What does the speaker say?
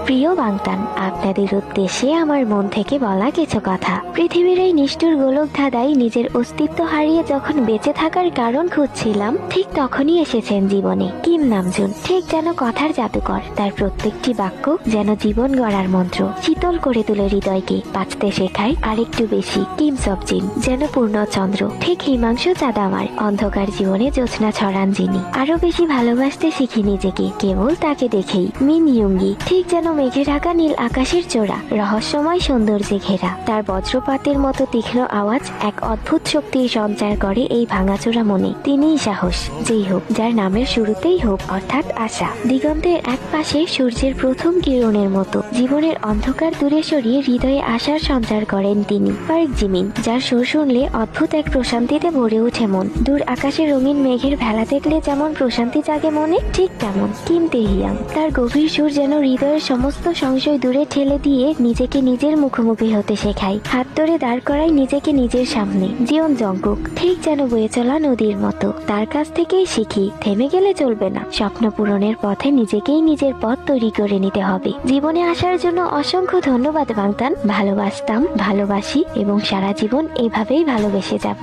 প্রিয় বাংতান, আপনাদের উদ্দেশ্যে আমার মন থেকে বলা কিছু কথা। পৃথিবীর এই নিষ্ঠুর গোলক ধাঁধায় নিজের অস্তিত্ব হারিয়ে যখন বেঁচে থাকার কারণ খুঁজছিলাম, ঠিক তখনই এসেছেন জীবনে কিম নামজুন। ঠিক যেন কথার জাদুকর, তার প্রত্যেকটি বাক্য যেন জীবন গড়ার মন্ত্র, শীতল করে তুলে হৃদয়কে, বাঁচতে শেখায় আরেকটু বেশি। কিম সবজিন যেন পূর্ণচন্দ্র, ঠিক হিমাংশু চাঁদ আমার অন্ধকার জীবনে জ্যোৎস্না ছড়ান যিনি। আরো বেশি ভালোবাসতে শিখি নিজেকে কেবল তাকে দেখেই। মিন ইয়ুঙ্গি ঠিক যেন মেঘে ঢাকা নীল আকাশের চূড়া, রহস্যময় সৌন্দর্যে ঘেরা। তার বজ্রপাতের মতো তীক্ষ্ণ আওয়াজ এক অদ্ভুত শক্তির সঞ্চার করে এই ভাঙাচোরা মনে। তিনিই সাহস, যেই হোক যার নামের শুরুতেই হোক অর্থাৎ আশা। দিগন্তের এক পাশে সূর্যের প্রথম কিরণের মতো জীবনের অন্ধকার দূরে সরিয়ে হৃদয়ে আশার সঞ্চার করেন তিনি। পার্ক জিমিন, যার সুর শুনলে অদ্ভুত এক প্রশান্তিতে ভরে ওঠে মন। দূর আকাশে রঙিন মেঘের ভেলা দেখলে যেমন প্রশান্তি জাগে মনে, ঠিক তেমন কিম তেহিয়াং। তার গভীর সুর যেন হৃদয়ের সমস্ত সংশয় দূরে ঠেলে দিয়ে নিজেকে নিজের মুখোমুখি হতে শেখায়, হাত ধরে দাঁড় করায় নিজেকে নিজের সামনে। জিওন জংকুক ঠিক যেন বয়ে চলা নদীর মতো, তার কাছ থেকেই শিখি থেমে গেলে চলবে না, স্বপ্ন পূরণের পথে নিজেকেই নিজের পথ তৈরি করে নিতে হবে। জীবনে আসার জন্য অসংখ্য ধন্যবাদ বাংতান। ভালোবাসতাম, ভালোবাসি এবং সারা জীবন এভাবেই ভালোবেসে যাব।